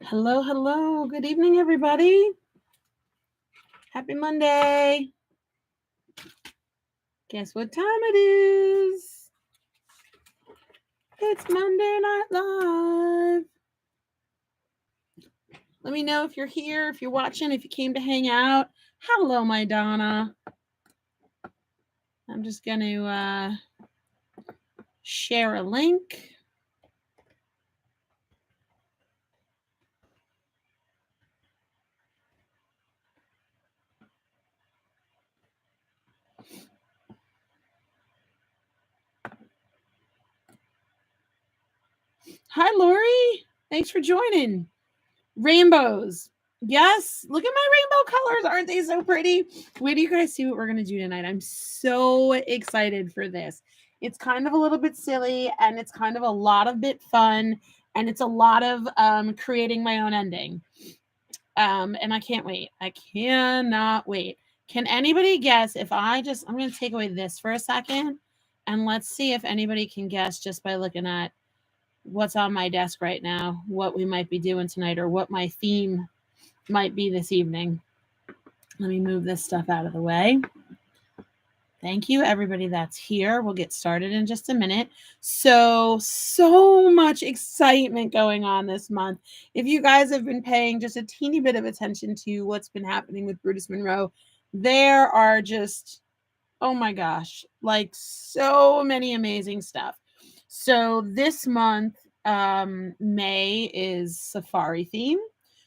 Hello, hello. Good evening, everybody. Happy Monday. Guess what time it is? It's Monday Night Live. Let me know if you're here, if you're watching, if you came to hang out. Hello, my Donna. I'm just going to share a link. Hi, Lori. Thanks for joining. Rainbows. Yes, look at my rainbow colors. Aren't they so pretty? Wait do you guys see what we're going to do tonight? I'm so excited for this. It's kind of a little bit silly and it's kind of a lot of bit fun and it's a lot of creating my own ending. And I can't wait. I cannot wait. Can anybody guess if I'm going to take away this for a second and let's see if anybody can guess just by looking at what's on my desk right now, what we might be doing tonight, or what my theme might be this evening. Let me move this stuff out of the way. Thank you, everybody that's here. We'll get started in just a minute. So much excitement going on this month. If you guys have been paying just a teeny bit of attention to what's been happening with Brutus Monroe, there are just, oh my gosh, like so many amazing stuff. So this month, May is safari theme.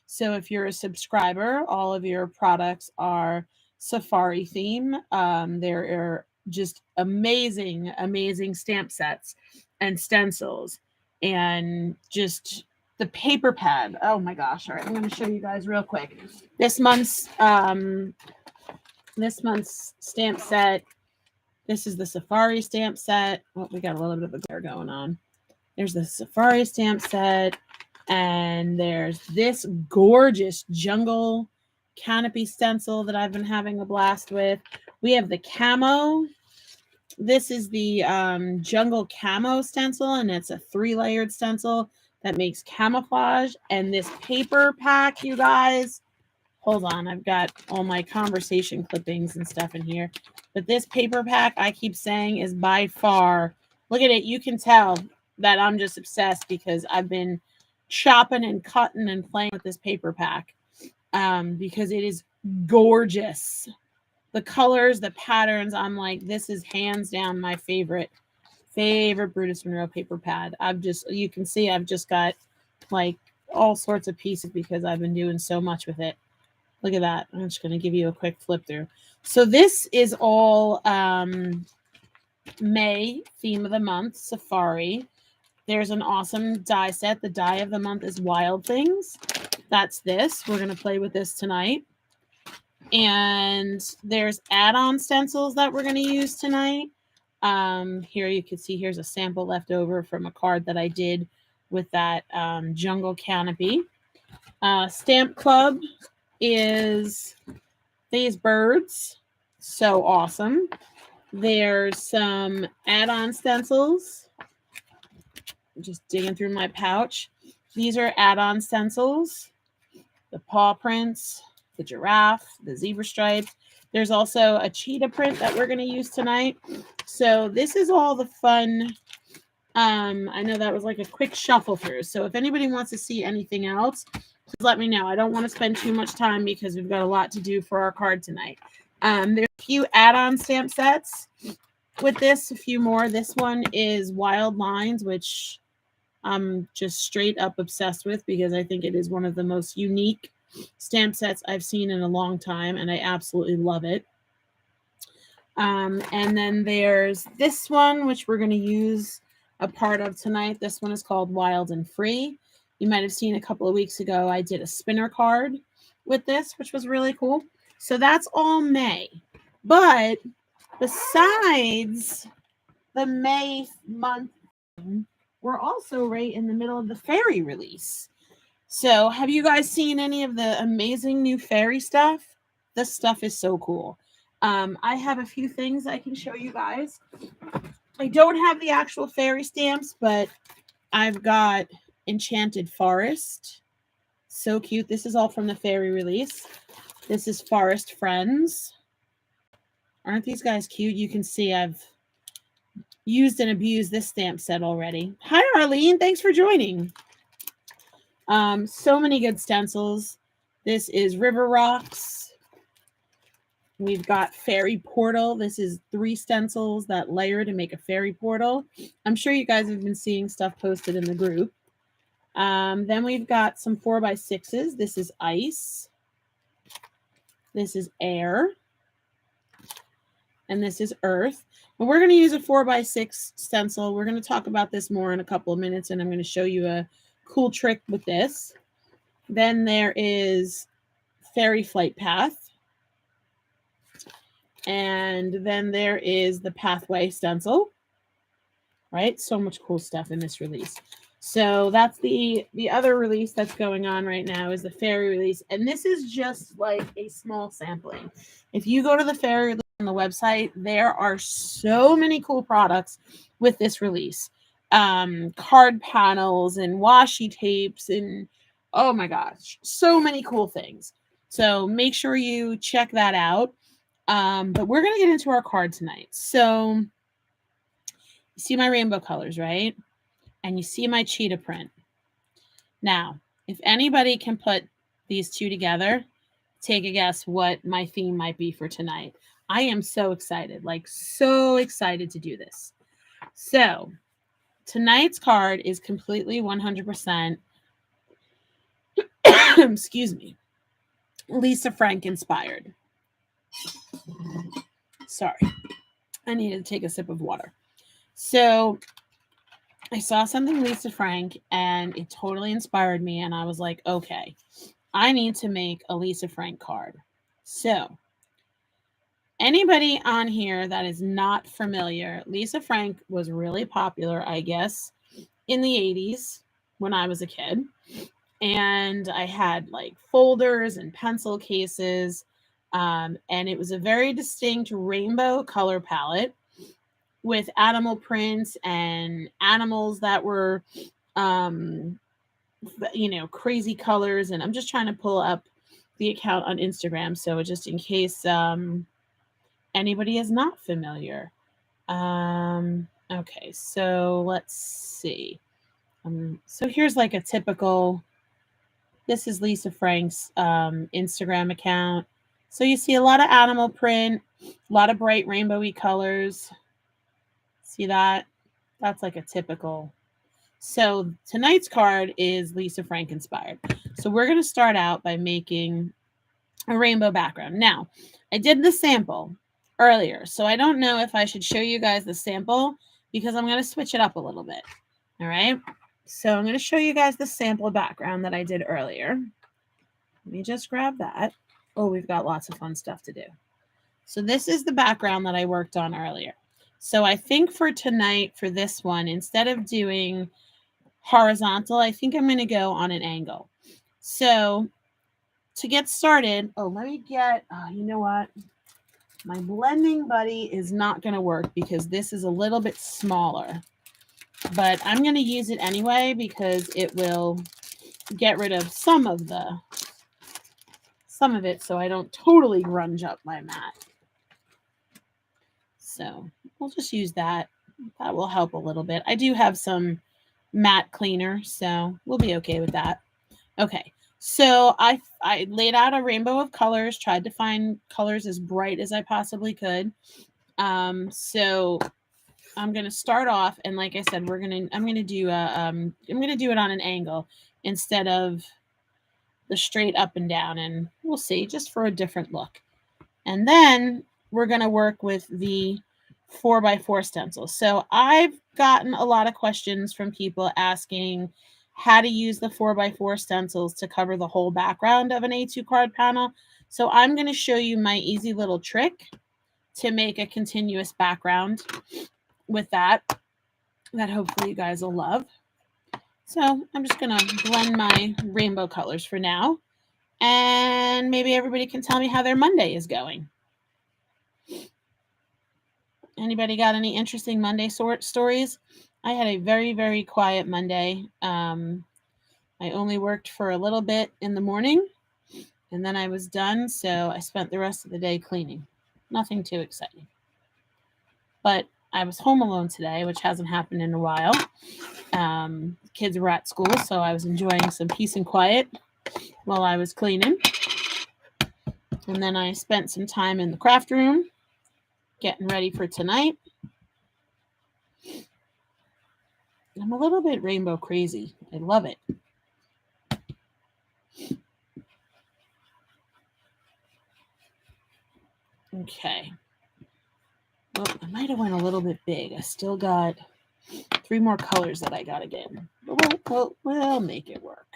So if you're a subscriber, all of your products are safari theme. There are just amazing, amazing stamp sets and stencils and just the paper pad. Oh my gosh. All right. I'm going to show you guys real quick. This month's stamp set. This is the safari stamp set. Oh, we got a little bit of a glare going on. There's the safari stamp set. And there's this gorgeous jungle canopy stencil that I've been having a blast with. We have the camo. This is the jungle camo stencil, and it's a 3-layered stencil that makes camouflage. And this paper pack, you guys, hold on, I've got all my conversation clippings and stuff in here. But this paper pack, I keep saying, is by far, look at it, you can tell that I'm just obsessed because I've been chopping and cutting and playing with this paper pack because it is gorgeous. The colors, the patterns, I'm like, this is hands down my favorite Brutus Monroe paper pad. You can see I've just got like all sorts of pieces because I've been doing so much with it. Look at that. I'm just going to give you a quick flip through. So this is all May, theme of the month, safari. There's an awesome die set. The die of the month is Wild Things. That's this. We're going to play with this tonight. And there's add-on stencils that we're going to use tonight. Here you can see here's a sample left over from a card that I did with that jungle canopy. Stamp Club is these birds. So awesome. There's some add-on stencils. Just digging through my pouch. These are add-on stencils. The paw prints, the giraffe, the zebra stripes. There's also a cheetah print that we're going to use tonight. So this is all the fun. I know that was like a quick shuffle through. So if anybody wants to see anything else, please let me know. I don't want to spend too much time because we've got a lot to do for our card tonight. There's a few add-on stamp sets with this, a few more. This one is Wild Lines, which I'm just straight up obsessed with because I think it is one of the most unique stamp sets I've seen in a long time, and I absolutely love it. And then there's this one, which we're going to use a part of tonight. This one is called Wild and Free. You might have seen a couple of weeks ago, I did a spinner card with this, which was really cool. So that's all May. But besides the May month, we're also right in the middle of the fairy release. So have you guys seen any of the amazing new fairy stuff? This stuff is so cool. I have a few things I can show you guys. I don't have the actual fairy stamps, but I've got Enchanted Forest, so cute. This is all from the fairy release. This is Forest Friends. Aren't these guys cute? You can see I've used and abused this stamp set already. Hi, Arlene. Thanks for joining. So many good stencils. This is River Rocks. We've got Fairy Portal. This is 3 stencils that layer to make a fairy portal. I'm sure you guys have been seeing stuff posted in the group. Then we've got some 4x6s. This is Ice. This is Air. And this is Earth. And we're going to use a 4x6 stencil. We're going to talk about this more in a couple of minutes, and I'm going to show you a cool trick with this. Then there is Fairy Flight Path. And then there is the Pathway stencil. Right? So much cool stuff in this release. So that's the other release that's going on right now is the fairy release. And this is just like a small sampling. If you go to the fairy release on the website, there are so many cool products with this release. Card panels and washi tapes and oh my gosh, so many cool things. So make sure you check that out. But we're going to get into our card tonight. So you see my rainbow colors, right? And you see my cheetah print. Now, if anybody can put these two together, take a guess what my theme might be for tonight. I am so excited, like so excited to do this. So tonight's card is completely 100%, excuse me, Lisa Frank inspired. Sorry, I needed to take a sip of water. So I saw something Lisa Frank and it totally inspired me. And I was like, okay, I need to make a Lisa Frank card. So anybody on here that is not familiar, Lisa Frank was really popular, I guess, in the 80s when I was a kid. And I had like folders and pencil cases. And it was a very distinct rainbow color palette with animal prints and animals that were, crazy colors. And I'm just trying to pull up the account on Instagram. So just in case anybody is not familiar. Okay, so let's see. So here's like a typical, this is Lisa Frank's Instagram account. So you see a lot of animal print, a lot of bright rainbowy colors. See that? That's like a typical. So tonight's card is Lisa Frank inspired. So we're going to start out by making a rainbow background. Now, I did the sample earlier, so I don't know if I should show you guys the sample because I'm going to switch it up a little bit. All right. So I'm going to show you guys the sample background that I did earlier. Let me just grab that. Oh, we've got lots of fun stuff to do. So this is the background that I worked on earlier. So I think for tonight, for this one, instead of doing horizontal, I think I'm going to go on an angle. So to get started, let me get, you know what? My blending buddy is not going to work because this is a little bit smaller. But I'm going to use it anyway because it will get rid of some of it so I don't totally grunge up my mat. So we'll just use that. That will help a little bit. I do have some matte cleaner, so we'll be okay with that. Okay, so I laid out a rainbow of colors, tried to find colors as bright as I possibly could. So I'm going to start off, and like I said, I'm going to do it on an angle instead of the straight up and down, and we'll see, just for a different look. And then we're going to work with the 4x4 stencil. So I've gotten a lot of questions from people asking how to use the 4x4 stencils to cover the whole background of an A2 card panel. So I'm going to show you my easy little trick to make a continuous background with that hopefully you guys will love. So I'm just going to blend my rainbow colors for now. And maybe everybody can tell me how their Monday is going. Anybody got any interesting Monday stories? I had a very, very quiet Monday. I only worked for a little bit in the morning and then I was done. So I spent the rest of the day cleaning. Nothing too exciting. But I was home alone today, which hasn't happened in a while. Kids were at school, so I was enjoying some peace and quiet while I was cleaning. And then I spent some time in the craft room getting ready for tonight. I'm a little bit rainbow crazy. I love it. Okay. Well, I might have went a little bit big. I still got 3 more colors that I got to get. But we'll make it work.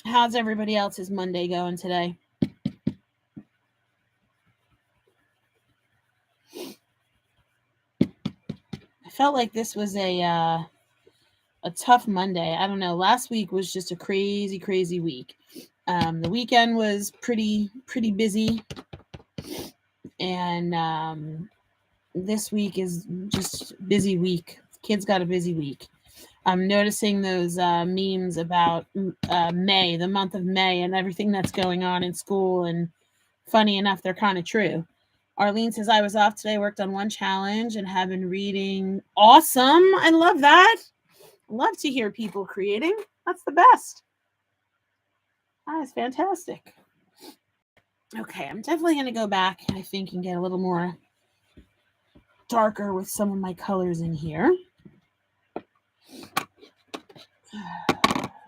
How's everybody else's Monday going today? I felt like this was a tough Monday. I don't know. Last week was just a crazy week. The weekend was pretty busy, and this week is just busy week. Kids got a busy week. I'm noticing those memes about May, the month of May, and everything that's going on in school. And funny enough, they're kind of true. Arlene says, I was off today, worked on one challenge, and have been reading. Awesome. I love that. Love to hear people creating. That's the best. That is fantastic. Okay, I'm definitely going to go back, I think, and get a little more darker with some of my colors in here. I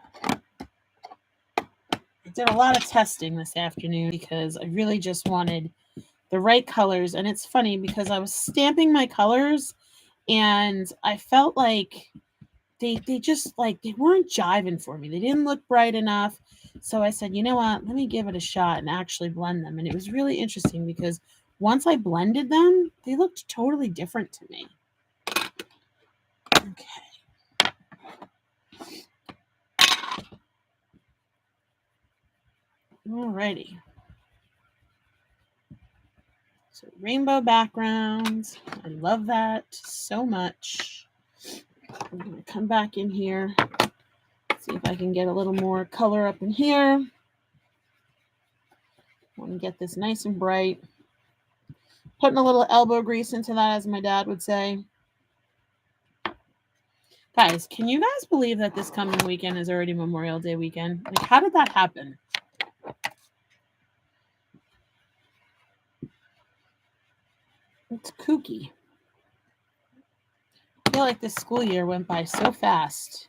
did a lot of testing this afternoon because I really just wanted the right colors. And it's funny because I was stamping my colors and I felt like they just like they weren't jiving for me. They didn't look bright enough. So I said, you know what, let me give it a shot and actually blend them. And it was really interesting because once I blended them, they looked totally different to me. Okay. Alrighty. So rainbow backgrounds. I love that so much. I'm going to come back in here. See if I can get a little more color up in here. I want to get this nice and bright. Putting a little elbow grease into that, as my dad would say. Guys, can you guys believe that this coming weekend is already Memorial Day weekend? Like, how did that happen? It's kooky. I feel like this school year went by so fast.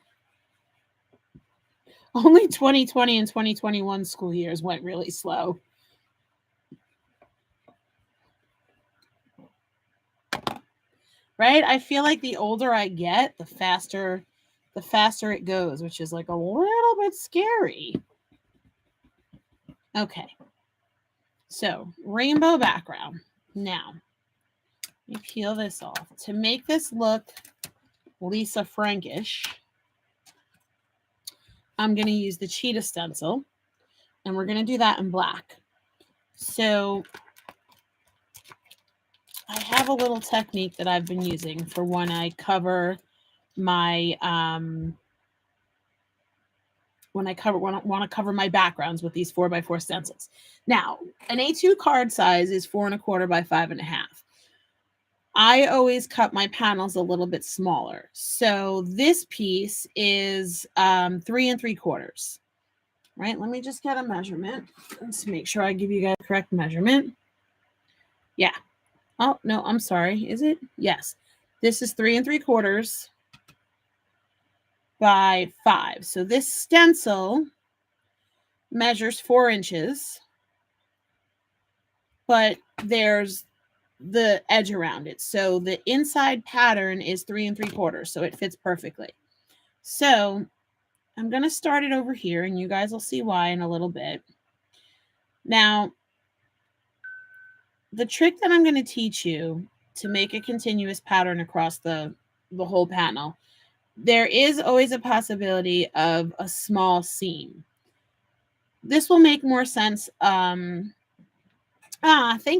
Only 2020 and 2021 school years went really slow. Right? I feel like the older I get, the faster it goes, which is like a little bit scary. Okay. So, rainbow background. Now, let me peel this off. To make this look Lisa Frankish, I'm going to use the cheetah stencil, and we're going to do that in black. So I have a little technique that I've been using for when I cover my when I want to cover my backgrounds with these 4x4 stencils. Now, an A2 card size is 4 1/4 by 5 1/2. I always cut my panels a little bit smaller. So this piece is 3 3/4. Right? Let me just get a measurement. Let's make sure I give you guys the correct measurement. Yeah. Oh, no, I'm sorry. Is it? Yes. This is 3 3/4 by 5. So this stencil measures 4 inches, but there's the edge around it. So the inside pattern is 3 3/4. So it fits perfectly. So I'm going to start it over here, and you guys will see why in a little bit. Now, the trick that I'm going to teach you to make a continuous pattern across the whole panel, there is always a possibility of a small seam. This will make more sense. Thank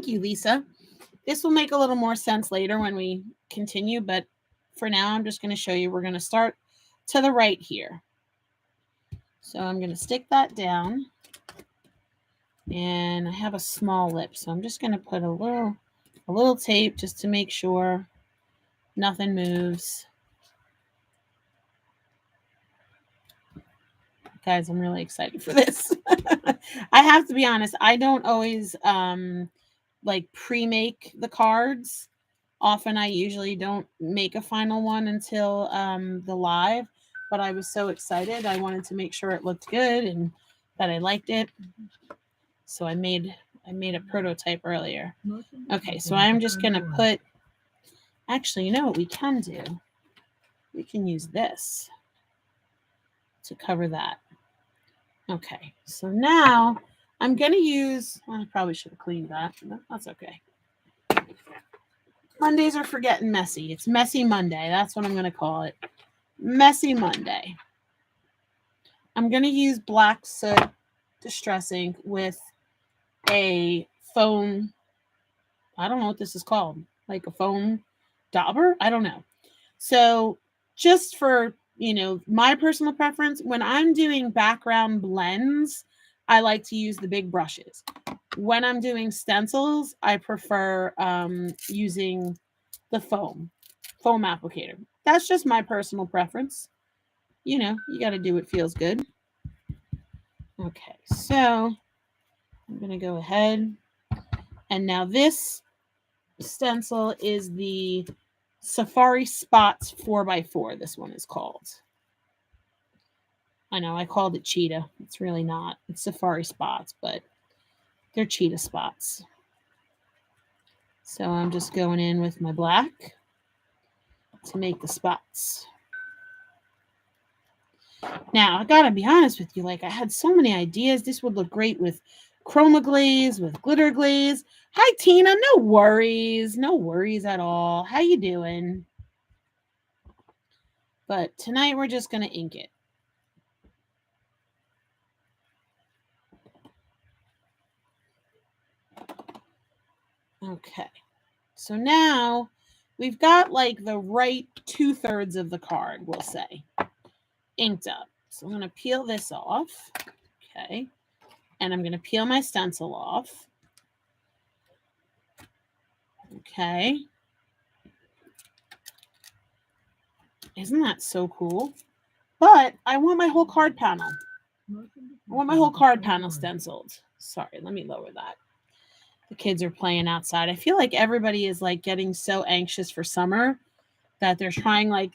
you, Lisa. This will make a little more sense later when we continue, but for now, I'm just going to show you. We're going to start to the right here. So I'm going to stick that down. And I have a small lip, so I'm just going to put a little tape just to make sure nothing moves. Guys, I'm really excited for this. I have to be honest, I don't always like pre-make the cards. Often I usually don't make a final one until the live, but I was so excited. I wanted to make sure it looked good and that I liked it. So I made a prototype earlier. Okay, so I'm just going to put, actually, you know what we can do? We can use this to cover that. Okay, so now I'm going to use, well, I probably should have cleaned that. That's okay. Mondays are for getting messy. It's Messy Monday. That's what I'm going to call it. Messy Monday. I'm going to use black soot distress ink with a foam, I don't know what this is called, like a foam dauber? I don't know. So just for, my personal preference, when I'm doing background blends, I like to use the big brushes. When I'm doing stencils, I prefer using the foam applicator. That's just my personal preference. You got to do what feels good. Okay, so I'm going to go ahead. And now this stencil is the Safari Spots 4x4. This one is called. I know I called it Cheetah. It's really not. It's Safari Spots, but they're Cheetah spots. So I'm just going in with my black to make the spots. Now, I gotta be honest with you, I had so many ideas. This would look great with chroma glaze, with glitter glaze. Hi, Tina. No worries. No worries at all. How you doing? But tonight we're just going to ink it. Okay. So now we've got the right 2/3 of the card, we'll say, inked up. So I'm going to peel this off. Okay. And I'm going to peel my stencil off. Okay. Isn't that so cool? But I want my whole card panel. I want my whole card panel stenciled. Sorry, let me lower that. The kids are playing outside. I feel like everybody is getting so anxious for summer that they're trying like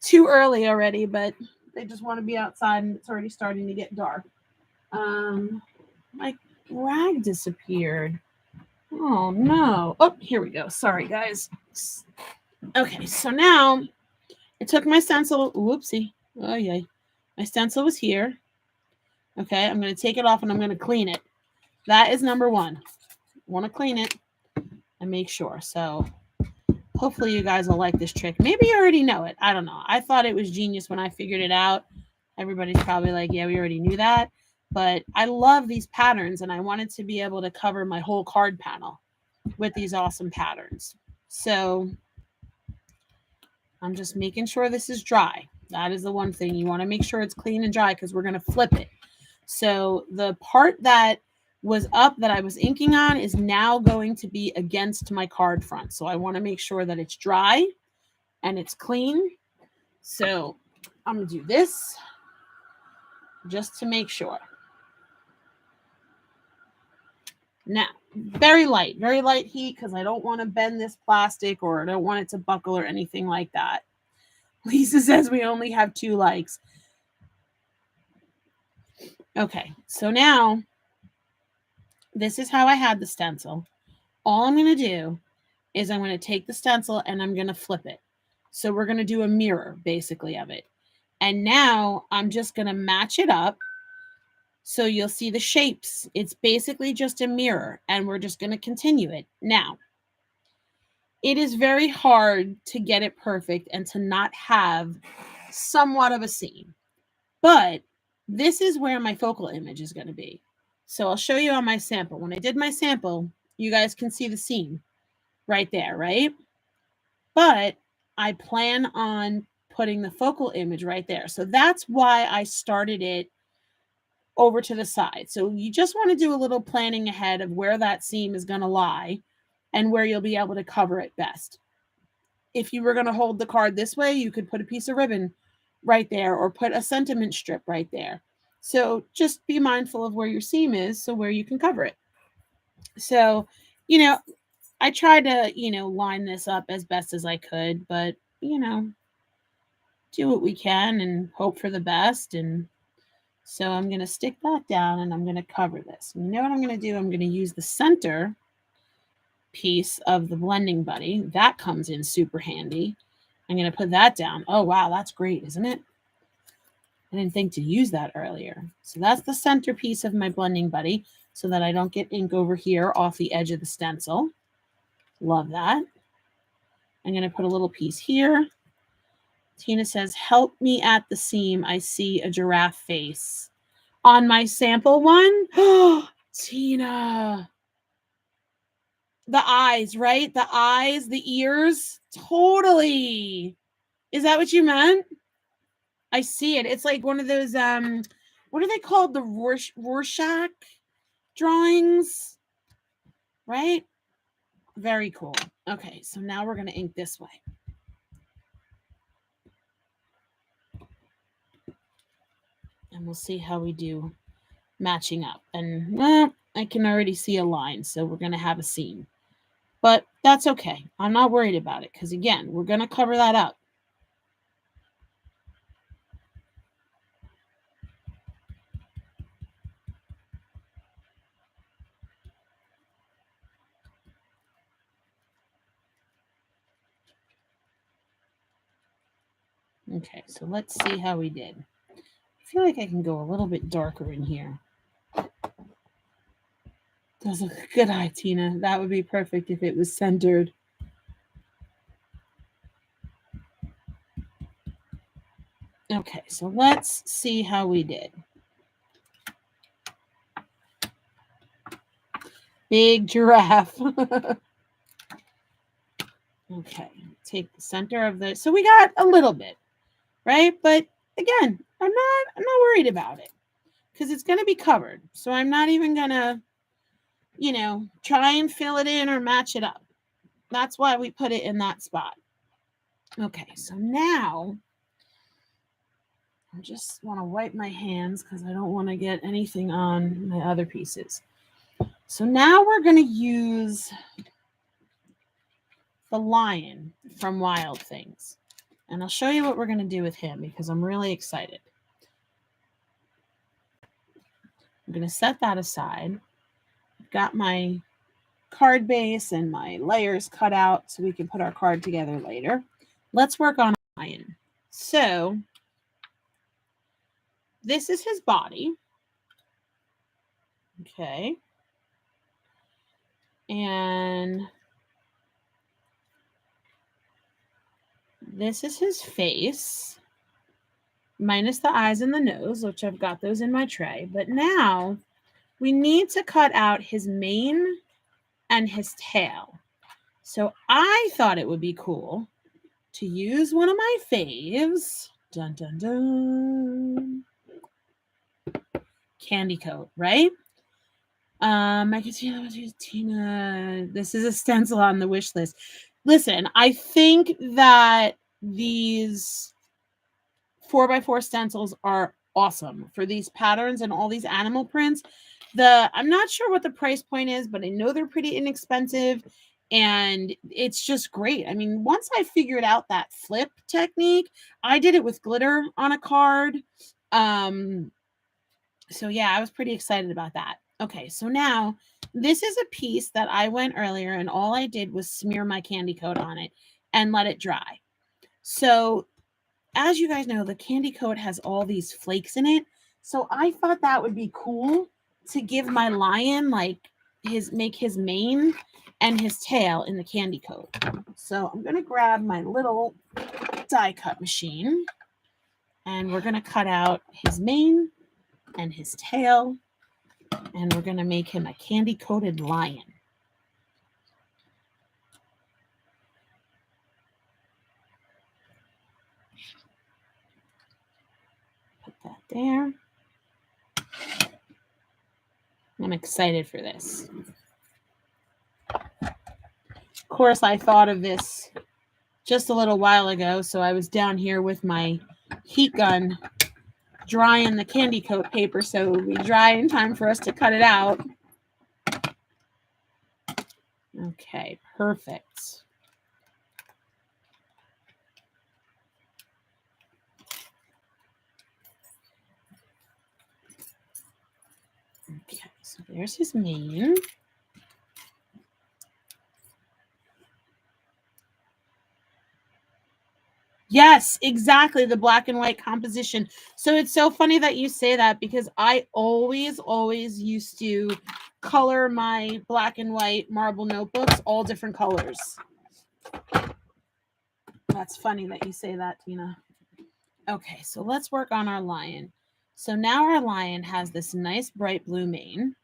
too early already, but they just want to be outside and it's already starting to get dark. My rag disappeared. Oh no. Oh, here we go. Sorry, guys. Okay, so now I took my stencil. Whoopsie. Oh, yay. My stencil was here. Okay, I'm going to take it off and I'm going to clean it. That is number one. I want to clean it and make sure. So hopefully you guys will like this trick. Maybe you already know it. I don't know. I thought it was genius when I figured it out. Everybody's probably like, yeah, we already knew that. But I love these patterns and I wanted to be able to cover my whole card panel with these awesome patterns. So I'm just making sure this is dry. That is the one thing. You want to make sure it's clean and dry because we're going to flip it. So the part that was up that I was inking on is now going to be against my card front. So I want to make sure that it's dry and it's clean. So I'm going to do this just to make sure. Now, very light heat because I don't want to bend this plastic or I don't want it to buckle or anything like that. Lisa says we only have 2 likes. Okay, so now this is how I had the stencil. All I'm going to do is I'm going to take the stencil and I'm going to flip it. So we're going to do a mirror basically of it. And now I'm just going to match it up. So you'll see the shapes. It's basically just a mirror and we're just going to continue it. Now, it is very hard to get it perfect and to not have somewhat of a seam. But this is where my focal image is going to be. So I'll show you on my sample. When I did my sample, you guys can see the seam right there, right? But I plan on putting the focal image right there. So that's why I started it over to the side. So you just want to do a little planning ahead of where that seam is going to lie and where you'll be able to cover it best. If you were going to hold the card this way, you could put a piece of ribbon right there or put a sentiment strip right there. So just be mindful of where your seam is so where you can cover it. So, I tried to, line this up as best as I could, but, do what we can and hope for the best. And so I'm going to stick that down and I'm going to cover this. And you know what I'm going to do? I'm going to use the center piece of the blending buddy. That comes in super handy. I'm going to put that down. Oh, wow, that's great, isn't it? I didn't think to use that earlier. So that's the center piece of my blending buddy so that I don't get ink over here off the edge of the stencil. Love that. I'm going to put a little piece here. Tina says, help me at the seam. I see a giraffe face. On my sample one? Oh, Tina. The eyes, right? The eyes, the ears. Totally. Is that what you meant? I see it. It's like one of those, what are they called? The Rorschach drawings, right? Very cool. Okay, so now we're going to ink this way. And we'll see how we do matching up. And well, I can already see a line, so we're going to have a seam. But that's okay. I'm not worried about it because, again, we're going to cover that up. Okay, so let's see how we did. I feel like I can go a little bit darker in here. Does look a good eye, Tina. That would be perfect if it was centered. Okay, so let's see how we did. Big giraffe. Okay, take the center of the. So we got a little bit, right? But again, I'm not worried about it because it's going to be covered. So I'm not even going to, try and fill it in or match it up. That's why we put it in that spot. Okay, so now I just want to wipe my hands because I don't want to get anything on my other pieces. So now we're going to use the lion from Wild Things. And I'll show you what we're going to do with him because I'm really excited. I'm going to set that aside. I've got my card base and my layers cut out so we can put our card together later. Let's work on a lion. So this is his body. Okay. And this is his face, minus the eyes and the nose, which I've got those in my tray. But now we need to cut out his mane and his tail. So I thought it would be cool to use one of my faves. Dun, dun, dun. Candy coat, right? I can see Tina. This is a stencil on the wish list. Listen, I think that these 4x4 stencils are awesome for these patterns and all these animal prints. I'm not sure what the price point is, but I know they're pretty inexpensive and it's just great. I mean, once I figured out that flip technique, I did it with glitter on a card. So yeah, I was pretty excited about that. Okay, so now this is a piece that I went earlier and all I did was smear my candy coat on it and let it dry. So as you guys know, the candy coat has all these flakes in it. So I thought that would be cool to give my lion make his mane and his tail in the candy coat. So I'm going to grab my little die cut machine and we're going to cut out his mane and his tail, and we're going to make him a candy-coated lion. that there. I'm excited for this. Of course, I thought of this just a little while ago, so I was down here with my heat gun drying the candy coat paper so it would be dry in time for us to cut it out. Okay, perfect. Okay, so there's his mane. Yes, exactly. The black and white composition. So it's so funny that you say that because I always used to color my black and white marble notebooks all different colors. That's funny that you say that, Tina. Okay, so let's work on our lion. So now our lion has this nice bright blue mane,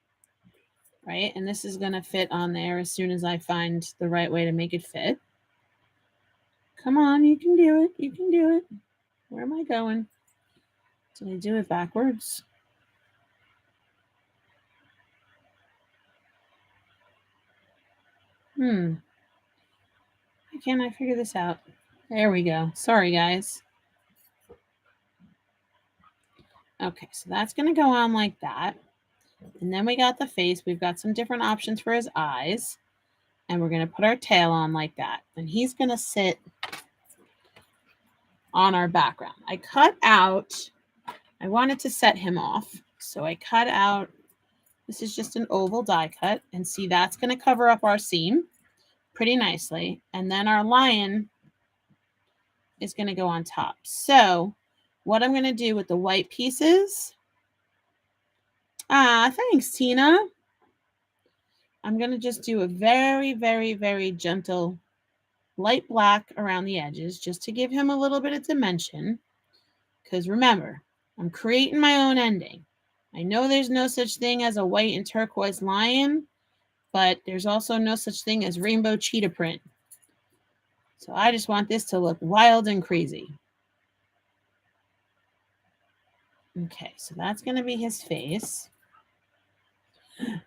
right? And this is going to fit on there as soon as I find the right way to make it fit. Come on, you can do it. You can do it. Where am I going? Did I do it backwards? Why can't I figure this out? There we go. Sorry, guys. Okay, so that's going to go on like that. And then we got the face. We've got some different options for his eyes. And we're going to put our tail on like that. And he's going to sit on our background. I cut out, I wanted to set him off. So I cut out, this is just an oval die cut. And see, that's going to cover up our seam pretty nicely. And then our lion is going to go on top. So what I'm going to do with the white pieces, thanks, Tina. I'm going to just do a very gentle light black around the edges just to give him a little bit of dimension. Because remember, I'm creating my own ending. I know there's no such thing as a white and turquoise lion, but there's also no such thing as rainbow cheetah print. So I just want this to look wild and crazy. Okay, so that's going to be his face.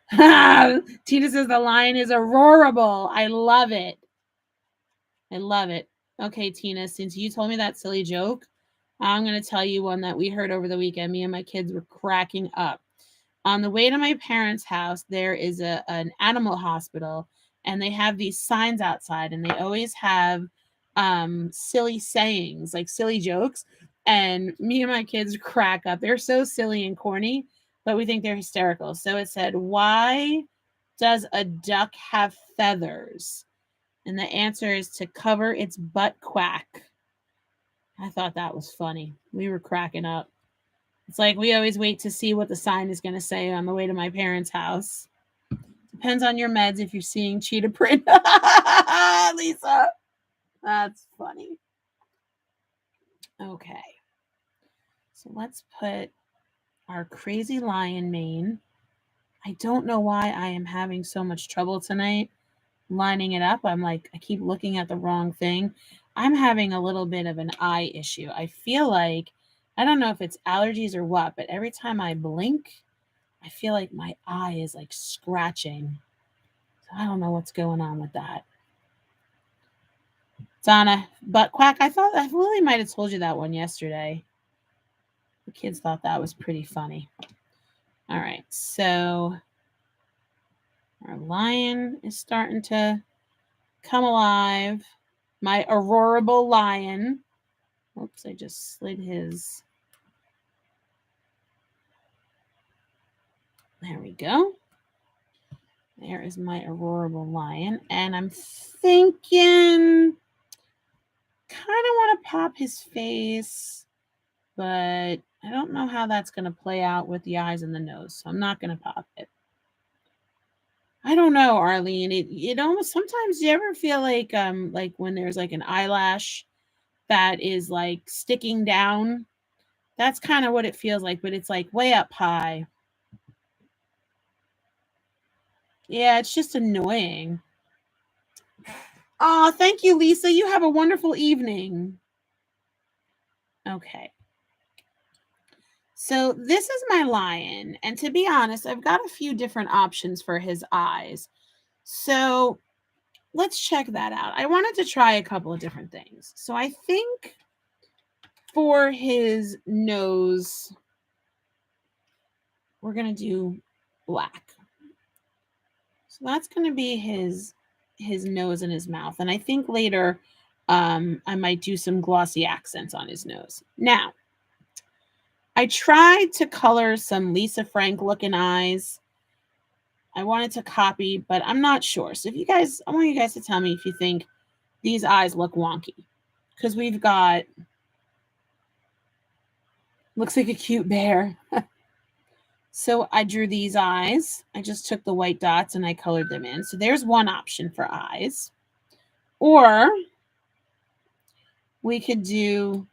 Tina says the lion is aurorable. I love it. I love it. Okay, Tina, since you told me that silly joke, I'm going to tell you one that we heard over the weekend. Me and my kids were cracking up. On the way to my parents' house, there is an animal hospital, and they have these signs outside, and they always have silly sayings, like silly jokes. And me and my kids crack up. They're so silly and corny, but we think they're hysterical. So it said, "Why does a duck have feathers?" And the answer is to cover its butt quack. I thought that was funny. We were cracking up. It's like we always wait to see what the sign is going to say on the way to my parents' house. Depends on your meds if you're seeing cheetah print. Lisa, that's funny. Okay. So let's put our crazy lion mane. I don't know why I am having so much trouble tonight lining it up. I'm like, I keep looking at the wrong thing. I'm having a little bit of an eye issue. I feel like, I don't know if it's allergies or what, but every time I blink, I feel like my eye is like scratching. So I don't know what's going on with that. Donna, butt quack. I thought Lily might have told you that one yesterday. The kids thought that was pretty funny. All right, so our lion is starting to come alive. My aurorable lion. Oops, I just slid his. There we go. There is my aurorable lion. And I'm thinking, kind of want to pop his face, but I don't know how that's going to play out with the eyes and the nose. So I'm not going to pop it. I don't know, Arlene. It almost, sometimes, do you ever feel like when there's like an eyelash that is like sticking down? That's kind of what it feels like, but it's like way up high. Yeah, it's just annoying. Oh, thank you, Lisa. You have a wonderful evening. Okay. So this is my lion. And to be honest, I've got a few different options for his eyes. So let's check that out. I wanted to try a couple of different things. So I think for his nose, we're going to do black. So that's going to be his nose and his mouth. And I think later I might do some glossy accents on his nose. Now, I tried to color some Lisa Frank looking eyes. I wanted to copy, but I'm not sure. So I want you guys to tell me if you think these eyes look wonky. Because we've got, looks like a cute bear. So I drew these eyes. I just took the white dots and I colored them in. So there's one option for eyes. Or we could do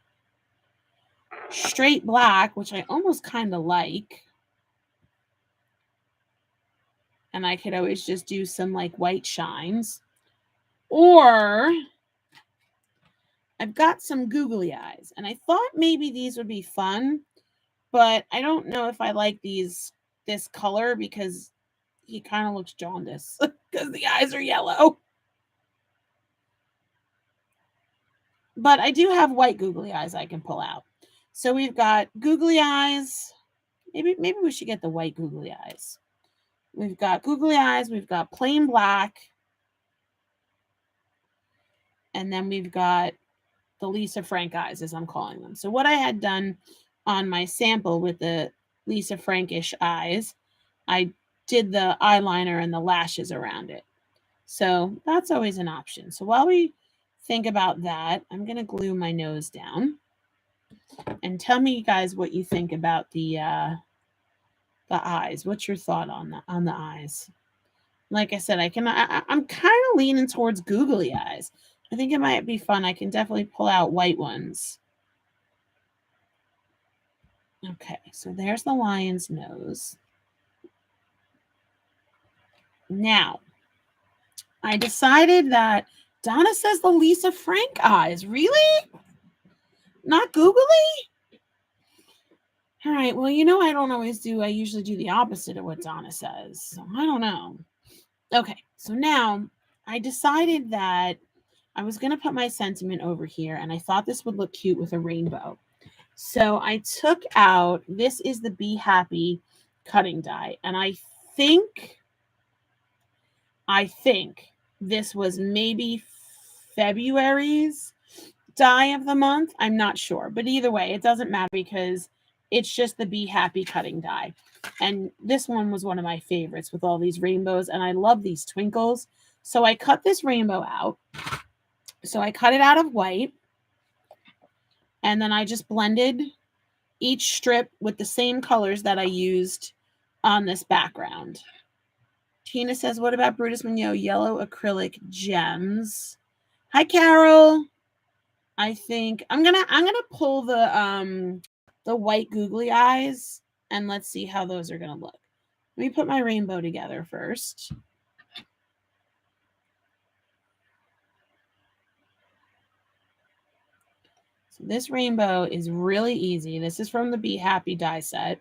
straight black, which I almost kind of like. And I could always just do some like white shines. Or I've got some googly eyes. And I thought maybe these would be fun, but I don't know if I like this color because he kind of looks jaundiced because the eyes are yellow. But I do have white googly eyes I can pull out. So we've got googly eyes. Maybe we should get the white googly eyes. We've got googly eyes. We've got plain black. And then we've got the Lisa Frank eyes, as I'm calling them. So what I had done on my sample with the Lisa Frankish eyes, I did the eyeliner and the lashes around it. So that's always an option. So while we think about that, I'm going to glue my nose down. And tell me, you guys, what you think about the eyes. What's your thought on the eyes? Like I said, I'm kind of leaning towards googly eyes. I think it might be fun. I can definitely pull out white ones. Okay, so there's the lion's nose. Now, I decided that Donna says the Lisa Frank eyes. Really? Not googly? All right, well, I don't always I usually do the opposite of what Donna says. So I don't know. Okay, so now I decided that I was going to put my sentiment over here, and I thought this would look cute with a rainbow. So I took out, this is the Be Happy cutting die, and I think this was maybe February's die of the month. I'm not sure, but either way, it doesn't matter because it's just the Be Happy cutting die. And this one was one of my favorites with all these rainbows, and I love these twinkles. So I cut this rainbow out. So I cut it out of white, and then I just blended each strip with the same colors that I used on this background. Tina says, what about Brutus Mignot yellow acrylic gems? Hi, Carol. I think I'm gonna pull the white googly eyes, and let's see how those are gonna look. Let me put my rainbow together first. So this rainbow is really easy. This is from the Be Happy die set.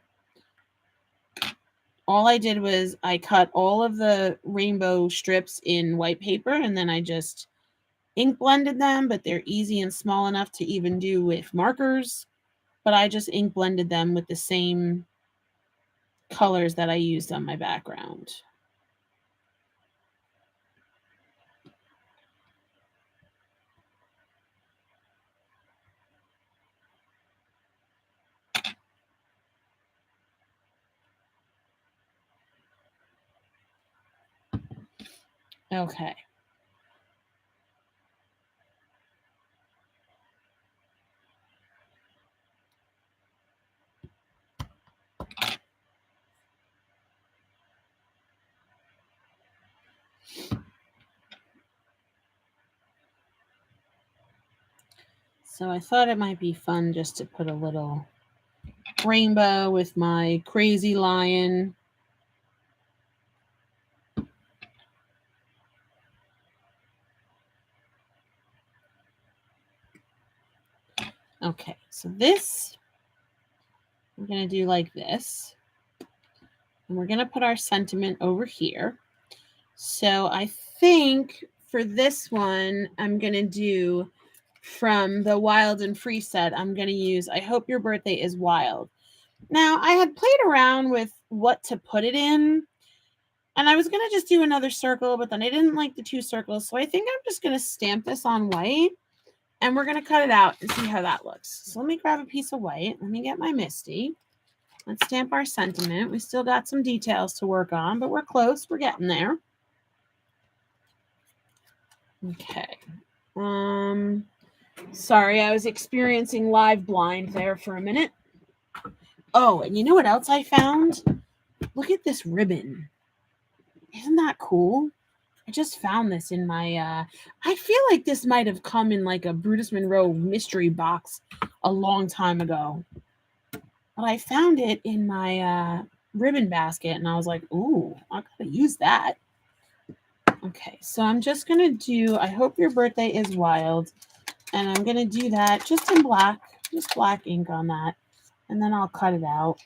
All I did was I cut all of the rainbow strips in white paper, and then I just ink blended them, but they're easy and small enough to even do with markers. But I just ink blended them with the same colors that I used on my background. Okay. So I thought it might be fun just to put a little rainbow with my crazy lion. Okay, so this we're going to do like this. And we're going to put our sentiment over here. So I think for this one, I'm going to do from the Wild and Free set, I'm going to use I Hope Your Birthday is Wild. Now, I had played around with what to put it in, and I was going to just do another circle, but then I didn't like the 2 circles. So I think I'm just going to stamp this on white, and we're going to cut it out and see how that looks. So let me grab a piece of white. Let me get my Misty. Let's stamp our sentiment. We still got some details to work on, but we're close. We're getting there. Okay. Sorry, I was experiencing live blind there for a minute. Oh, and you know what else I found? Look at this ribbon. Isn't that cool? I just found this in my, I feel like this might have come in like a Brutus Monroe mystery box a long time ago. But I found it in my ribbon basket, and I was like, ooh, I gotta use that. Okay, so I'm just gonna do I Hope Your Birthday is Wild, and I'm gonna do that just in black, just black ink on that, and then I'll cut it out.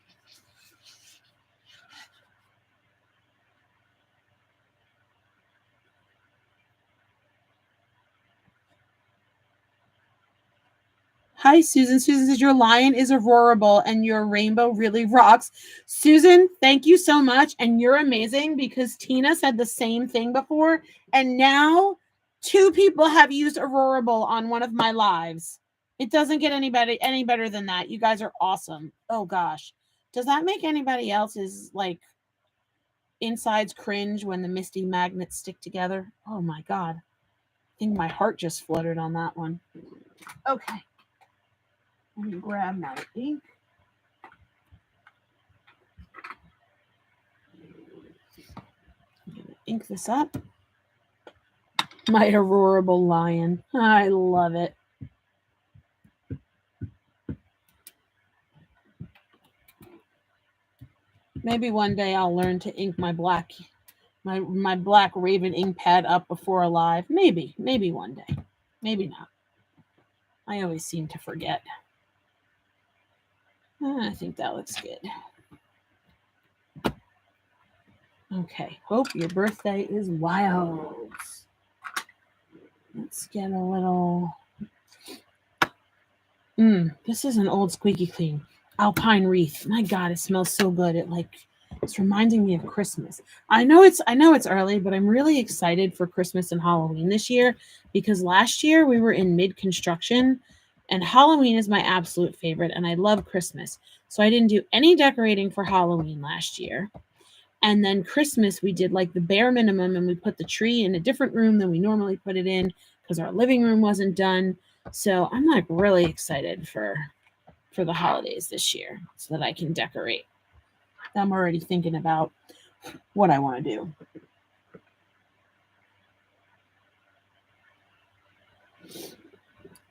Hi, Susan. Susan says your lion is aurorable and your rainbow really rocks. Susan, thank you so much. And you're amazing because Tina said the same thing before. And now 2 people have used aurorable on one of my lives. It doesn't get any better than that. You guys are awesome. Oh, gosh. Does that make anybody else's, like, insides cringe when the Misty magnets stick together? Oh, my God. I think my heart just fluttered on that one. Okay. Let me grab my ink. I'm going to ink this up. My aurorable lion. I love it. Maybe one day I'll learn to ink my black Raven ink pad up before a live. Maybe one day. Maybe not. I always seem to forget. I think that looks good. Okay, Hope Your Birthday is Wild. Let's get a little... this is an old squeaky clean. Alpine Wreath. My God, it smells so good. It's reminding me of Christmas. I know it's early, but I'm really excited for Christmas and Halloween this year because last year we were in mid-construction and Halloween is my absolute favorite and I love Christmas. So I didn't do any decorating for Halloween last year. And then Christmas, we did like the bare minimum and we put the tree in a different room than we normally put it in because our living room wasn't done. So I'm like really excited for the holidays this year so that I can decorate. I'm already thinking about what I want to do.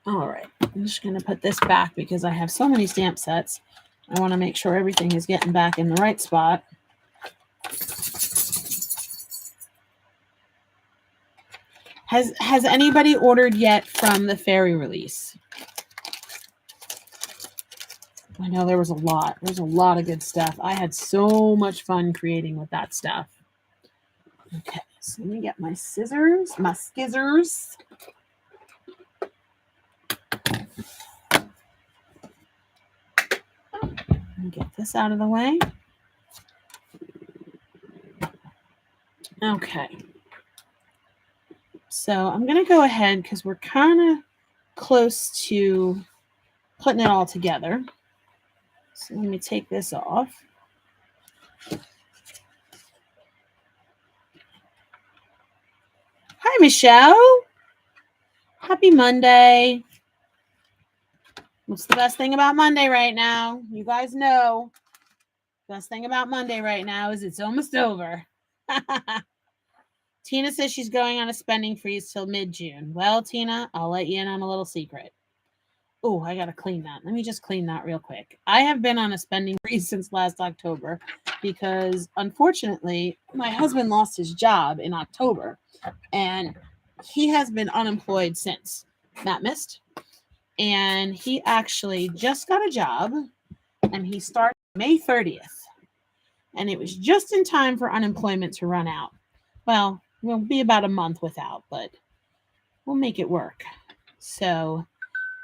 All right, I'm just going to put this back because I have so many stamp sets. I want to make sure everything is getting back in the right spot. Has anybody ordered yet from the fairy release? I know there was a lot. There's a lot of good stuff. I had so much fun creating with that stuff. Okay, so let me get my scissors, my skizzers. Let me get this out of the way. Okay. So I'm going to go ahead because we're kind of close to putting it all together. So let me take this off. Hi, Michelle. Happy Monday. What's the best thing about Monday right now? You guys know. Best thing about Monday right now is it's almost over. Tina says she's going on a spending freeze till mid-June. Well, Tina, I'll let you in on a little secret. Oh, I got to clean that. Let me just clean that real quick. I have been on a spending freeze since last October because, unfortunately, my husband lost his job in October, and he has been unemployed since. Matt missed. And he actually just got a job and he started May 30th. And it was just in time for unemployment to run out. Well, we'll be about a month without, but we'll make it work. So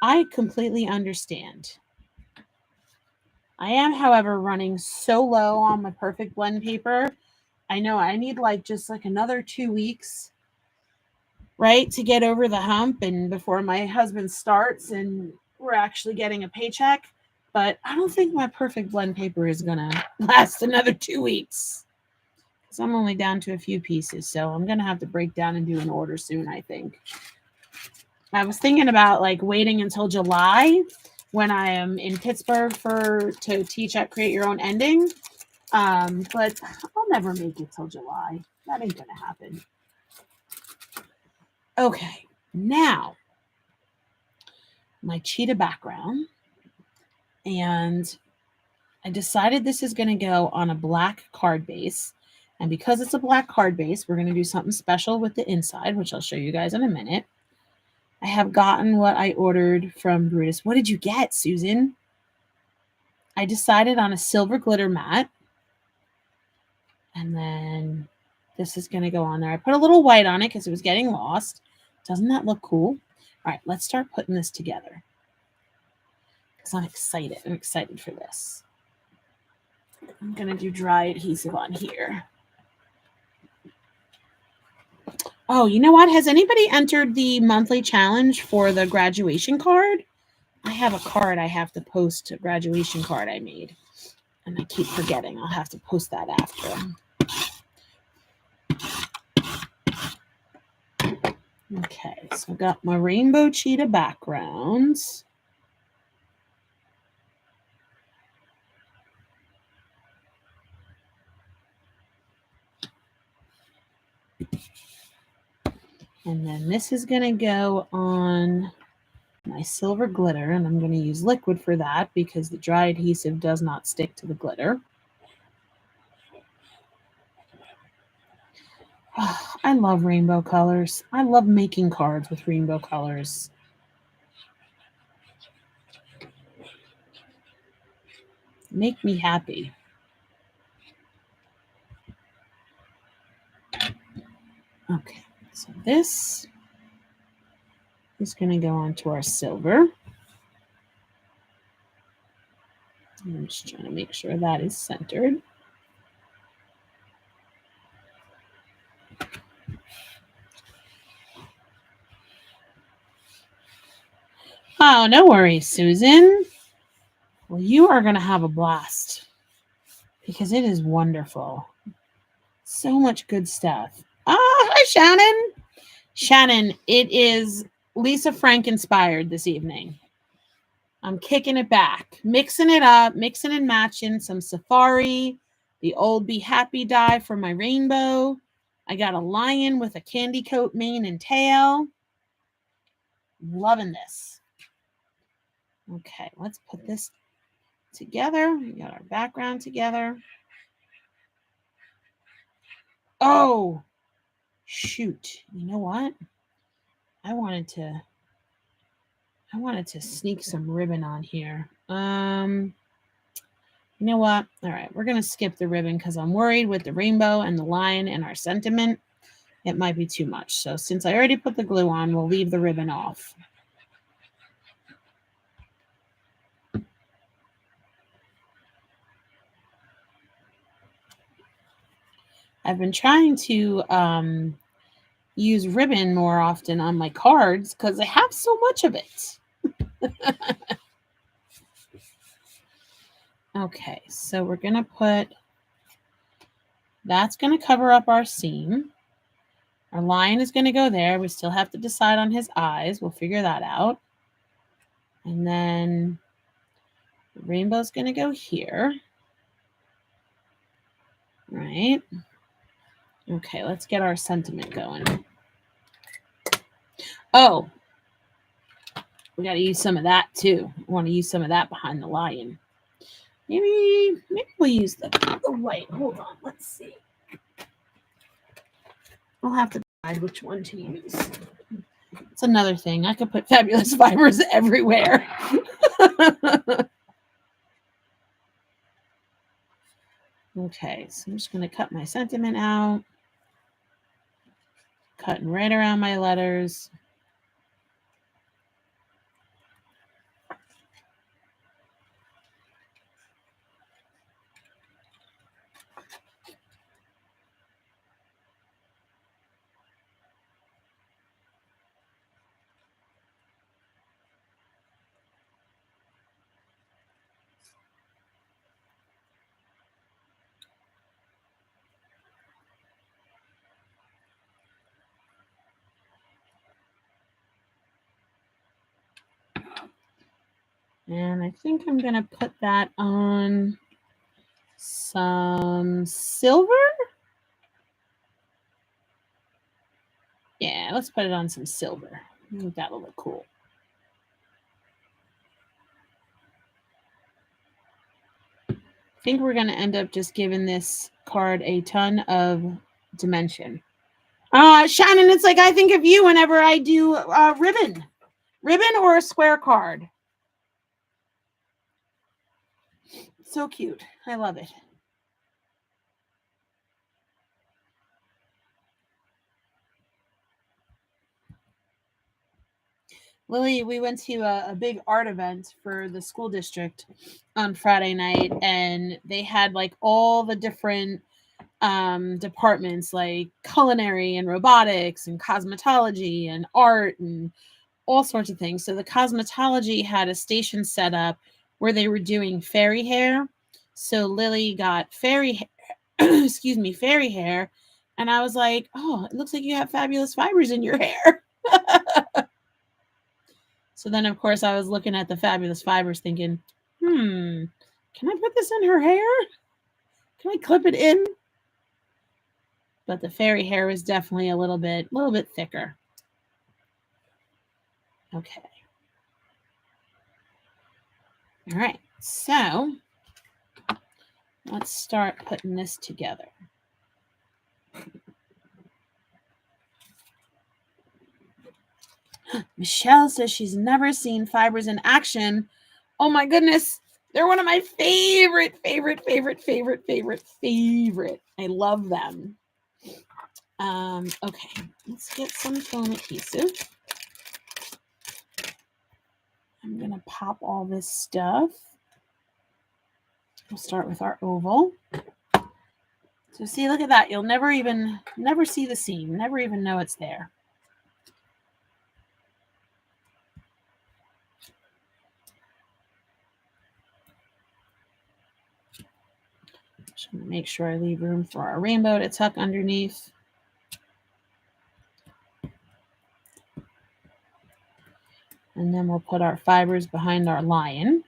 I completely understand. I am, however, running so low on my perfect blend paper. I know I need just another 2 weeks, right, to get over the hump and before my husband starts and we're actually getting a paycheck. But I don't think my perfect blend paper is going to last another 2 weeks. Because I'm only down to a few pieces. So I'm going to have to break down and do an order soon, I think. I was thinking about waiting until July when I am in Pittsburgh to teach at Create Your Own Ending. But I'll never make it till July. That ain't going to happen. Okay, now my cheetah background. And I decided this is going to go on a black card base. And because it's a black card base, we're going to do something special with the inside, which I'll show you guys in a minute. I have gotten what I ordered from Brutus. What did you get, Susan? I decided on a silver glitter mat. And then this is going to go on there. I put a little white on it because it was getting lost. Doesn't that look cool? All right, let's start putting this together. Because I'm excited. I'm excited for this. I'm going to do dry adhesive on here. Oh, you know what? Has anybody entered the monthly challenge for the graduation card? I have a card I have to post, a graduation card I made. And I keep forgetting. I'll have to post that after. Okay, so I've got my rainbow cheetah backgrounds. And then this is going to go on my silver glitter, and I'm going to use liquid for that because the dry adhesive does not stick to the glitter. Oh, I love rainbow colors. I love making cards with rainbow colors. Make me happy. Okay, so this is going to go onto our silver. I'm just trying to make sure that is centered. Oh, no worries, Susan. Well, you are going to have a blast because it is wonderful. So much good stuff. Oh, hi, Shannon. Shannon, it is Lisa Frank inspired this evening. I'm kicking it back, mixing it up, mixing and matching some safari, the old Be Happy dye for my rainbow. I got a lion with a candy coat mane and tail. Loving this. Okay, let's put this together. We got our background together. Oh, shoot. You know what? I wanted to sneak some ribbon on here. You know what? All right, we're going to skip the ribbon because I'm worried with the rainbow and the lion and our sentiment. It might be too much. So since I already put the glue on, we'll leave the ribbon off. I've been trying to use ribbon more often on my cards because I have so much of it. Okay, so we're going to put, that's going to cover up our seam. Our lion is going to go there. We still have to decide on his eyes. We'll figure that out. And then the rainbow's going to go here. Right. Okay, let's get our sentiment going. Oh, we got to use some of that too. I want to use some of that behind the lion. Maybe we'll use the white. Hold on, let's see. I'll have to decide which one to use. It's another thing. I could put fabulous fibers everywhere. Okay, so I'm just going to cut my sentiment out. Cutting right around my letters. And I think I'm going to put that on some silver. Yeah, let's put it on some silver. I think that'll look cool. I think we're going to end up just giving this card a ton of dimension. Shannon, it's like I think of you whenever I do ribbon or a square card. So cute. I love it. Lily, we went to a big art event for the school district on Friday night, and they had like all the different departments like culinary and robotics and cosmetology and art and all sorts of things. So the cosmetology had a station set up where they were doing fairy hair. So Lily got fairy excuse me, fairy hair. And I was like, oh, it looks like you have fabulous fibers in your hair. So then, of course, I was looking at the fabulous fibers thinking, can I put this in her hair? Can I clip it in? But the fairy hair was definitely a little bit thicker. Okay. All right. So let's start putting this together. Michelle says she's never seen fibers in action. Oh my goodness. They're one of my favorite. I love them. Okay, let's get some foam adhesive. I'm going to pop all this stuff. We'll start with our oval. So see, look at that. You'll never see the seam, never even know it's there. Just going to make sure I leave room for our rainbow to tuck underneath. And then we'll put our fibers behind our lion.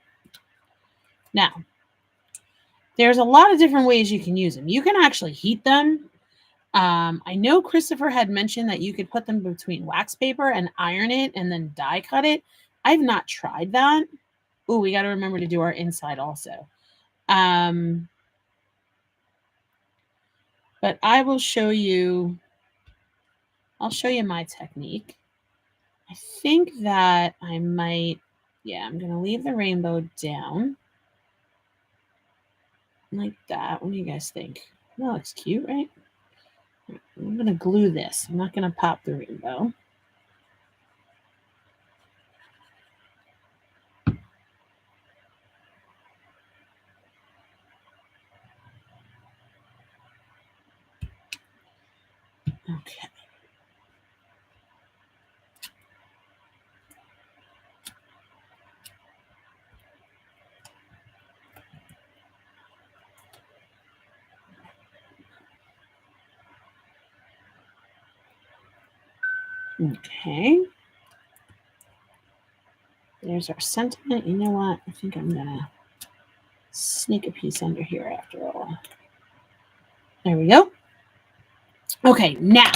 Now, there's a lot of different ways you can use them. You can actually heat them. I know Christopher had mentioned that you could put them between wax paper and iron it and then die cut it. I've not tried that. Oh, we got to remember to do our inside also. But I will show you, I'll show you my technique. I think that I might, I'm going to leave the rainbow down like that. What do you guys think? That looks cute, right? I'm going to glue this. I'm not going to pop the rainbow. Okay. Okay. There's our sentiment. You know what? I think I'm going to sneak a piece under here after all. There we go. Okay, now,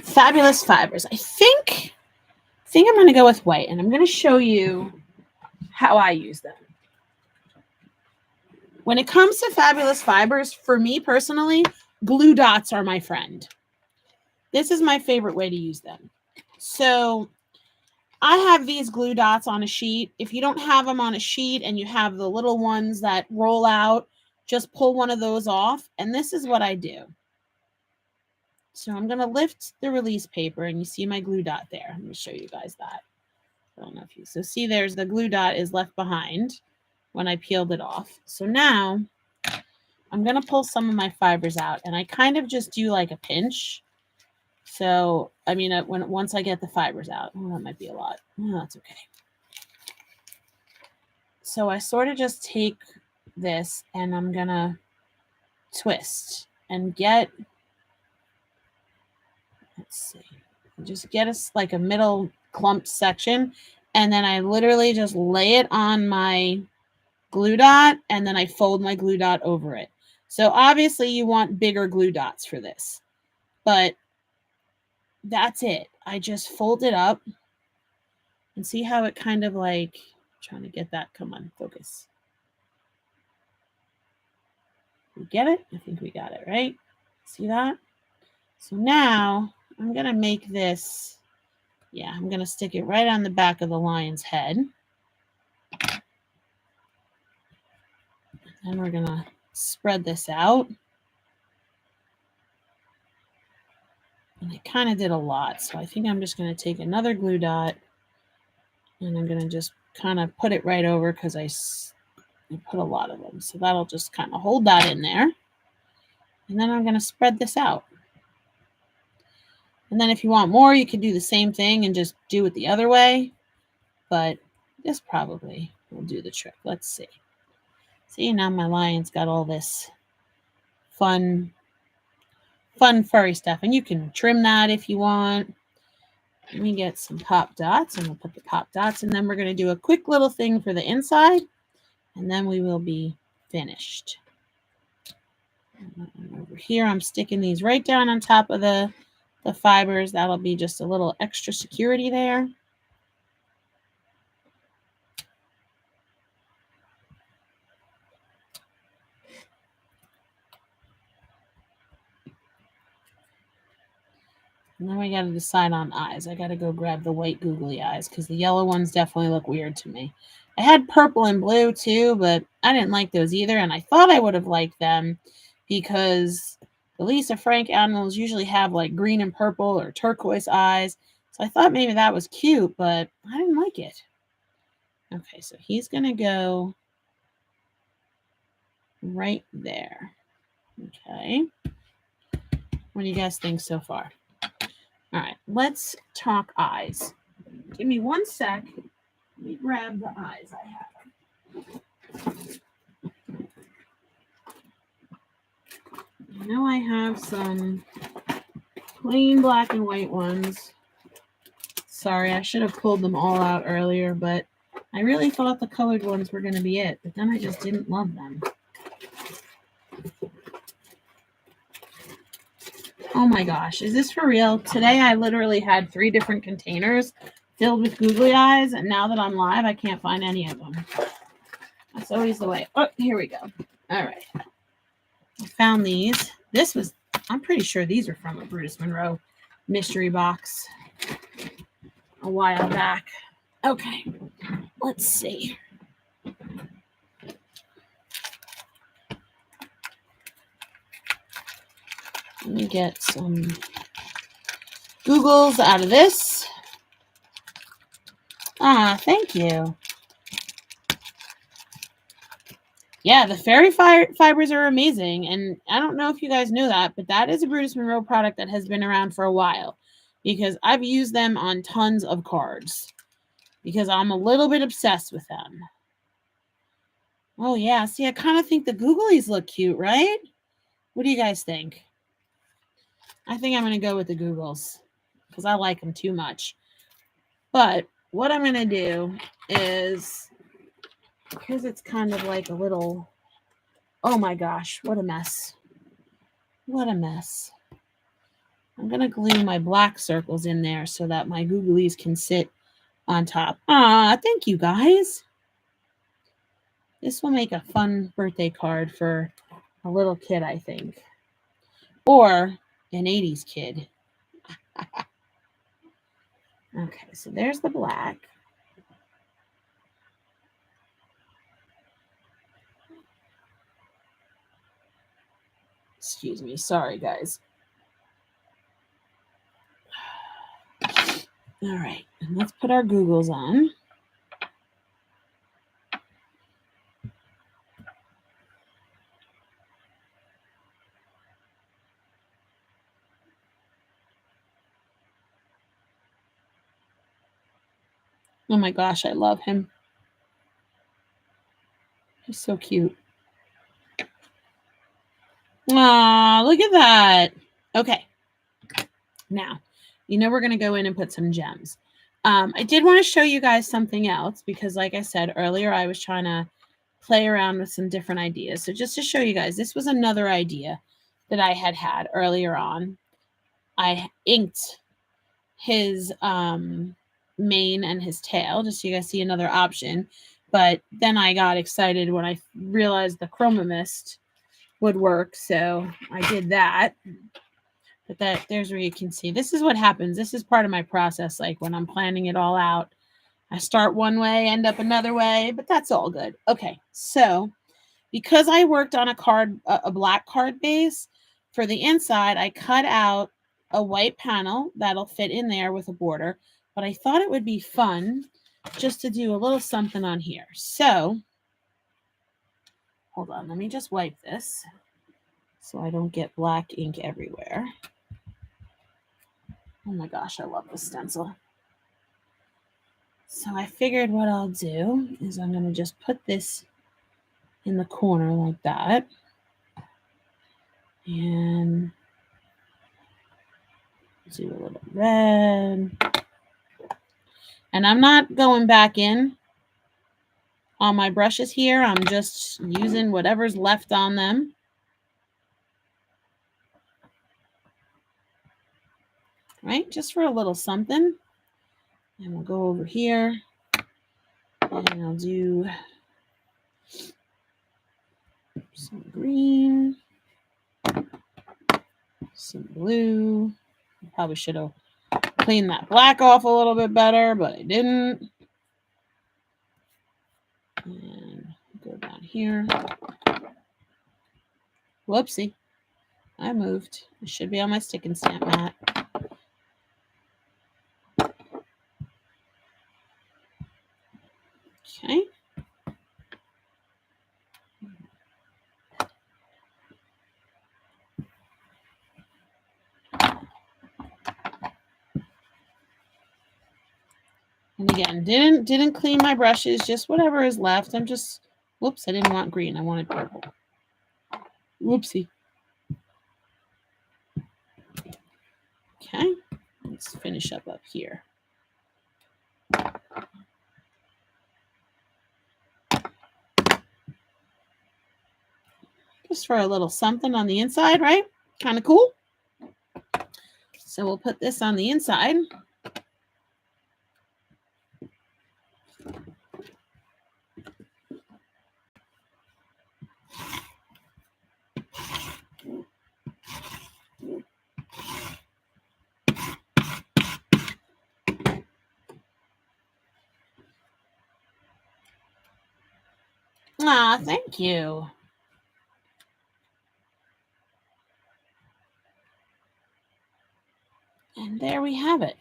fabulous fibers. I think I'm going to go with white, and I'm going to show you how I use them. When it comes to fabulous fibers, for me personally, glue dots are my friend. This is my favorite way to use them. So I have these glue dots on a sheet. If you don't have them on a sheet and you have the little ones that roll out, just pull one of those off. And this is what I do. So I'm going to lift the release paper, and you see my glue dot there. I'm going to show you guys that. I don't know if you, so see there's the glue dot is left behind when I peeled it off. So now I'm going to pull some of my fibers out, and I kind of just do like a pinch. So, I mean, once I get the fibers out, oh, that might be a lot. Oh, that's okay. So I sort of just take this and I'm going to twist and get, let's see, just get us like a middle clumped section. And then I literally just lay it on my glue dot, and then I fold my glue dot over it. So obviously you want bigger glue dots for this, but that's it. I just fold it up and see how it kind of like, trying to get that, come on, focus. We get it? I think we got it, right? See that? So now I'm going to make this, yeah, I'm going to stick it right on the back of the lion's head. And we're going to spread this out. And I kind of did a lot, so I think I'm just going to take another glue dot and I'm going to just kind of put it right over because I put a lot of them. So that'll just kind of hold that in there. And then I'm going to spread this out. And then if you want more, you can do the same thing and just do it the other way. But this probably will do the trick. Let's see. See, now my lion's got all this fun furry stuff. And you can trim that if you want. Let me get some pop dots, and we'll put the pop dots. And then we're going to do a quick little thing for the inside. And then we will be finished. And over here, I'm sticking these right down on top of the fibers. That'll be just a little extra security there. And then we got to decide on eyes. I got to go grab the white googly eyes because the yellow ones definitely look weird to me. I had purple and blue too, but I didn't like those either. And I thought I would have liked them because the Lisa Frank animals usually have like green and purple or turquoise eyes. So I thought maybe that was cute, but I didn't like it. Okay, so he's going to go right there. Okay. What do you guys think so far? All right, let's talk eyes. Give me 1 sec. Let me grab the eyes I have. I know I have some plain black and white ones. Sorry, I should have pulled them all out earlier, but I really thought the colored ones were going to be it, but then I just didn't love them. Oh my gosh, is this for real? Today I literally had 3 different containers filled with googly eyes, and now that I'm live, I can't find any of them. That's always the way. Oh, here we go. All right. I found these. This was, I'm pretty sure these are from a Brutus Monroe mystery box a while back. Okay, let's see. Let me get some Googles out of this. Ah, thank you. Yeah, the fairy fibers are amazing. And I don't know if you guys know that, but that is a Brutus Monroe product that has been around for a while because I've used them on tons of cards because I'm a little bit obsessed with them. Oh, yeah. See, I kind of think the Googlies look cute, right? What do you guys think? I think I'm going to go with the Googles because I like them too much. But what I'm going to do is, because it's kind of like a little, oh my gosh, what a mess. What a mess. I'm going to glue my black circles in there so that my Googlies can sit on top. Ah, thank you guys. This will make a fun birthday card for a little kid, I think. Or an 80s kid. Okay, so there's the black. Excuse me. Sorry, guys. All right. And let's put our Googles on. Oh my gosh, I love him. He's so cute. Aw, look at that. Okay. Now, we're going to go in and put some gems. I did want to show you guys something else because, like I said earlier, I was trying to play around with some different ideas. So just to show you guys, this was another idea that I had earlier on. I inked his mane and his tail, just so you guys see another option. But then I got excited when I realized the chroma mist would work, so I did that. But there's where you can see. This is what happens. This is part of my process. Like when I'm planning it all out, I start one way, end up another way, but that's all good. Okay, so because I worked on a black card base, for the inside, I cut out a white panel that'll fit in there with a border, but I thought it would be fun just to do a little something on here. So, hold on, let me just wipe this so I don't get black ink everywhere. Oh my gosh, I love this stencil. So I figured what I'll do is I'm going to just put this in the corner like that. And do a little red. And I'm not going back in on my brushes here. I'm just using whatever's left on them. Right? Just for a little something. And we'll go over here. And I'll do some green. Some blue. I probably should have cleaned that black off a little bit better, but I didn't. And go down here. Whoopsie. I moved. It should be on my stick and stamp mat. Okay. And again, didn't clean my brushes, just whatever is left. I'm just, whoops, I didn't want green. I wanted purple. Whoopsie. Okay, let's finish up here. Just for a little something on the inside, right? Kind of cool. So we'll put this on the inside. Ah, thank you. And there we have it.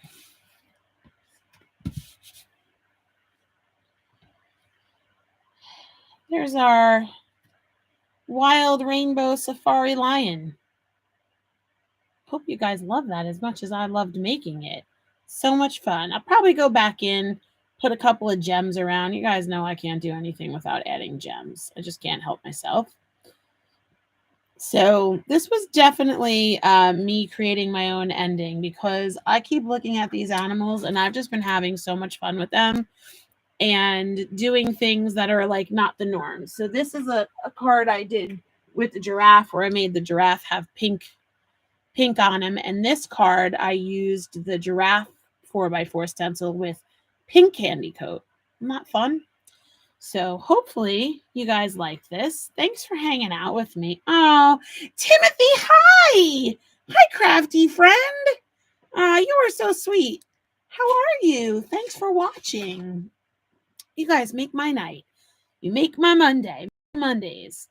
There's our wild rainbow safari lion. Hope you guys love that as much as I loved making it. So much fun. I'll probably go back in, put a couple of gems around. You guys know I can't do anything without adding gems. I just can't help myself. So this was definitely me creating my own ending because I keep looking at these animals and I've just been having so much fun with them and doing things that are like not the norm. So this is a card I did with the giraffe where I made the giraffe have pink on him. And this card, I used the giraffe 4x4 stencil with pink candy coat. Isn't that fun? So hopefully you guys like this. Thanks for hanging out with me. Oh, Timothy, hi. Hi, crafty friend. You are so sweet. How are you? Thanks for watching. You guys make my night. You make my Mondays.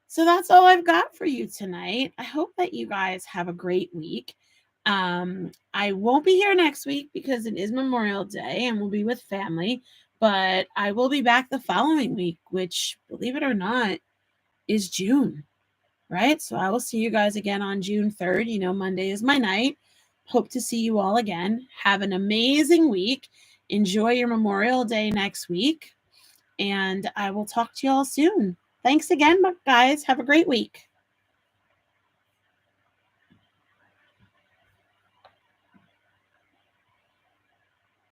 So that's all I've got for you tonight. I hope that you guys have a great week. I won't be here next week because it is Memorial Day and we'll be with family, but I will be back the following week, which, believe it or not, is June, right? So I will see you guys again on June 3rd. You know, Monday is my night. Hope to see you all again. Have an amazing week. Enjoy your Memorial Day next week. And I will talk to you all soon. Thanks again, guys. Have a great week.